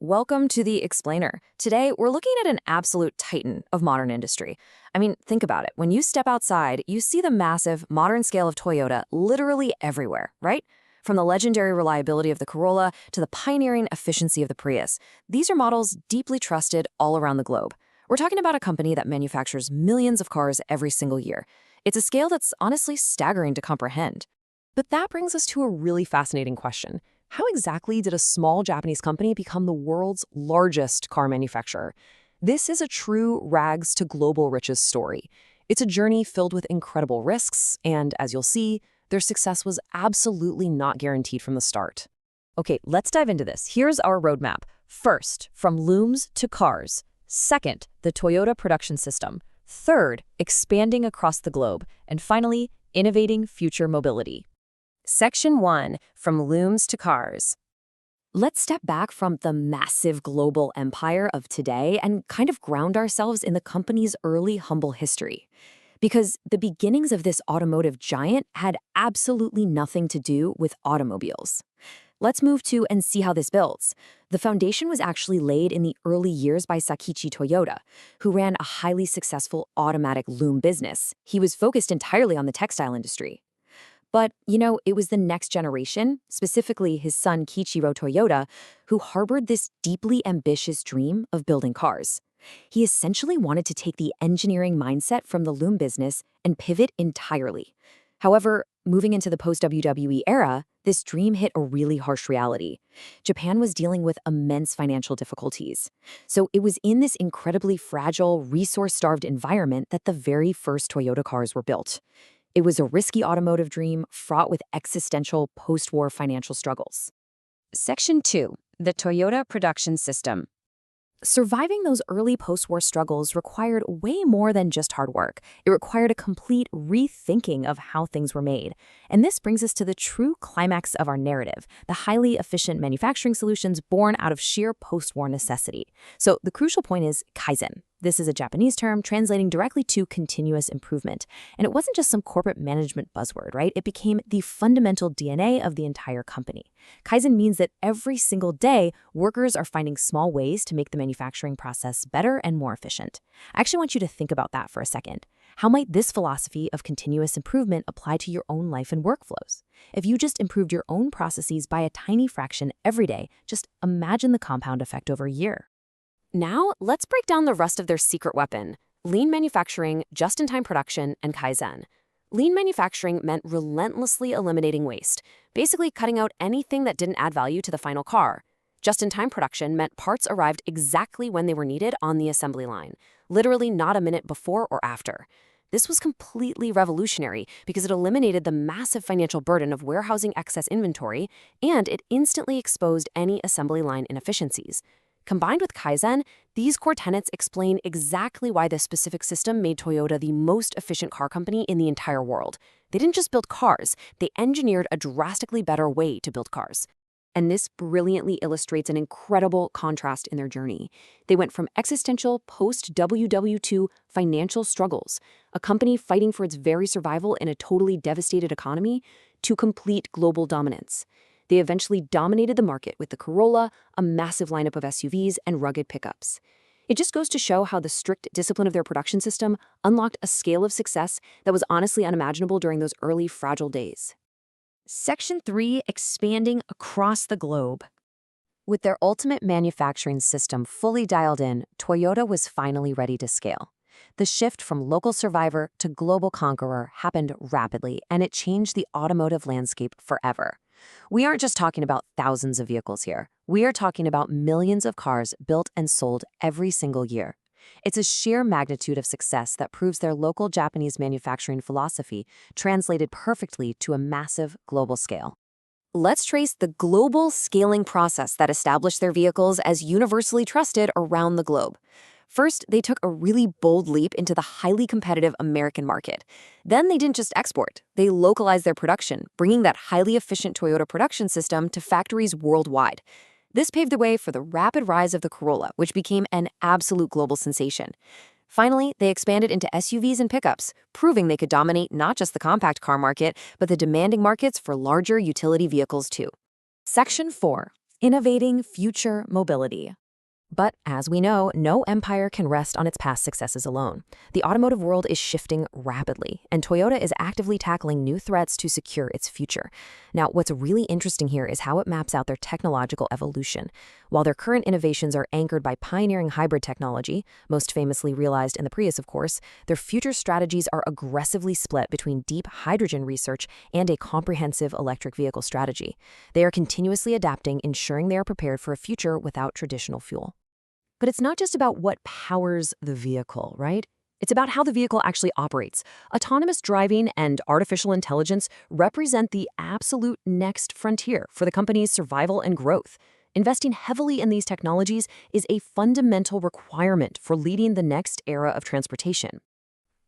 Welcome to the Explainer. Today, we're looking at an absolute titan of modern industry. I mean, think about it. When you step outside, you see the massive, modern scale of Toyota literally everywhere, right? From the legendary reliability of the Corolla to the pioneering efficiency of the Prius, these are models deeply trusted all around the globe. We're talking about a company that manufactures millions of cars every single year. It's a scale that's honestly staggering to comprehend. But that brings us to a really fascinating question. How exactly did a small Japanese company become the world's largest car manufacturer? This is a true rags to global riches story. It's a journey filled with incredible risks, and as you'll see, their success was absolutely not guaranteed from the start. Okay, let's dive into this. Here's our roadmap. First, from looms to cars. Second, the Toyota production system. Third, expanding across the globe. And finally, innovating future mobility. Section 1, from looms to cars. Let's step back from the massive global empire of today and kind of ground ourselves in the company's early humble history. Because the beginnings of this automotive giant had absolutely nothing to do with automobiles. Let's move to and see how this builds. The foundation was actually laid in the early years by Sakichi Toyoda, who ran a highly successful automatic loom business. He was focused entirely on the textile industry. But, it was the next generation, specifically his son Kiichiro Toyota, who harbored this deeply ambitious dream of building cars. He essentially wanted to take the engineering mindset from the loom business and pivot entirely. However, moving into the post-WWE era, this dream hit a really harsh reality. Japan was dealing with immense financial difficulties. So it was in this incredibly fragile, resource-starved environment that the very first Toyota cars were built. It was a risky automotive dream fraught with existential post-war financial struggles. Section 2, the Toyota production system. Surviving those early post-war struggles required way more than just hard work. It required a complete rethinking of how things were made. And this brings us to the true climax of our narrative, the highly efficient manufacturing solutions born out of sheer post-war necessity. So the crucial point is Kaizen. This is a Japanese term translating directly to continuous improvement. And it wasn't just some corporate management buzzword, right? It became the fundamental DNA of the entire company. Kaizen means that every single day, workers are finding small ways to make the manufacturing process better and more efficient. I actually want you to think about that for a second. How might this philosophy of continuous improvement apply to your own life and workflows? If you just improved your own processes by a tiny fraction every day, just imagine the compound effect over a year. Now, let's break down the rest of their secret weapon: lean manufacturing, just-in-time production, and Kaizen. Lean manufacturing meant relentlessly eliminating waste, basically cutting out anything that didn't add value to the final car. Just-in-time production meant parts arrived exactly when they were needed on the assembly line, literally not a minute before or after. This was completely revolutionary because it eliminated the massive financial burden of warehousing excess inventory, and it instantly exposed any assembly line inefficiencies. Combined with Kaizen, these core tenets explain exactly why this specific system made Toyota the most efficient car company in the entire world. They didn't just build cars, they engineered a drastically better way to build cars. And this brilliantly illustrates an incredible contrast in their journey. They went from existential post-WW2 financial struggles, a company fighting for its very survival in a totally devastated economy, to complete global dominance. They eventually dominated the market with the Corolla, a massive lineup of SUVs, and rugged pickups. It just goes to show how the strict discipline of their production system unlocked a scale of success that was honestly unimaginable during those early fragile days. Section 3, expanding across the globe. With their ultimate manufacturing system fully dialed in, Toyota was finally ready to scale. The shift from local survivor to global conqueror happened rapidly, and it changed the automotive landscape forever. We aren't just talking about thousands of vehicles here. We are talking about millions of cars built and sold every single year. It's a sheer magnitude of success that proves their local Japanese manufacturing philosophy translated perfectly to a massive global scale. Let's trace the global scaling process that established their vehicles as universally trusted around the globe. First, they took a really bold leap into the highly competitive American market. Then they didn't just export, they localized their production, bringing that highly efficient Toyota production system to factories worldwide. This paved the way for the rapid rise of the Corolla, which became an absolute global sensation. Finally, they expanded into SUVs and pickups, proving they could dominate not just the compact car market, but the demanding markets for larger utility vehicles too. Section 4. innovating future mobility. But as we know, no empire can rest on its past successes alone. The automotive world is shifting rapidly, and Toyota is actively tackling new threats to secure its future. Now, what's really interesting here is how it maps out their technological evolution. While their current innovations are anchored by pioneering hybrid technology, most famously realized in the Prius, of course, their future strategies are aggressively split between deep hydrogen research and a comprehensive electric vehicle strategy. They are continuously adapting, ensuring they are prepared for a future without traditional fuel. But it's not just about what powers the vehicle, right? It's about how the vehicle actually operates. Autonomous driving and artificial intelligence represent the absolute next frontier for the company's survival and growth. Investing heavily in these technologies is a fundamental requirement for leading the next era of transportation.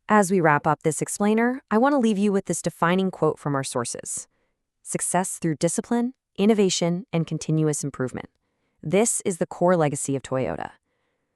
As we wrap up this explainer, I want to leave you with this defining quote from our sources: "Success through discipline, innovation, and continuous improvement. This is the core legacy of Toyota."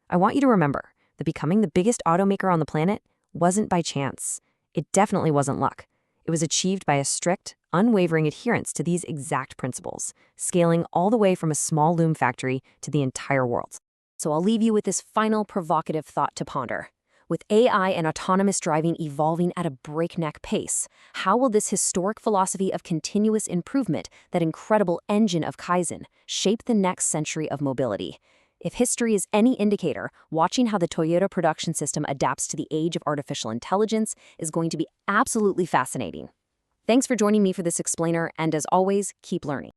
I want you to remember that becoming the biggest automaker on the planet wasn't by chance. It definitely wasn't luck. It was achieved by a strict, unwavering adherence to these exact principles, scaling all the way from a small loom factory to the entire world. So I'll leave you with this final provocative thought to ponder. With AI and autonomous driving evolving at a breakneck pace, how will this historic philosophy of continuous improvement, that incredible engine of Kaizen, shape the next century of mobility? If history is any indicator, watching how the Toyota production system adapts to the age of artificial intelligence is going to be absolutely fascinating. Thanks for joining me for this explainer, and as always, keep learning.